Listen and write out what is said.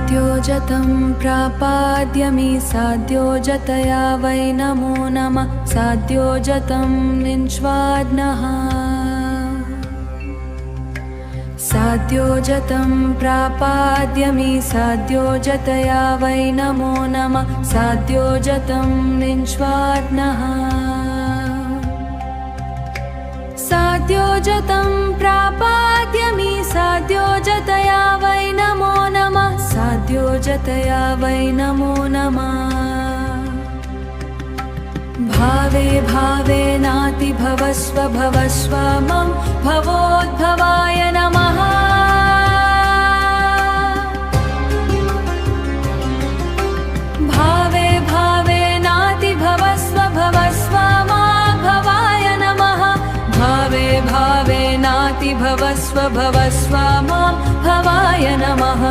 साध्योजतं प्रापाद्यमि साध्योजतया वै नमो नमः साध्योजतं निन्ष्वाज्नः साध्योजतं प्रापाद्यमि साध्योजतया वै नमो नमः साध्योजतं निन्ष्वाज्नः साध्योजतं प्रापाद्यमि साध्योजतया वै नमो नमः साध्योजतया वै नमो नमः भावे भावे नाति भवस्व भवस्व मम भवोद्भवाय नमः भावे भावे नाति भवस्व भवस्व मम भवाय नमः भावे भावे नाति भवस्व भवस्व मम भवाय नमः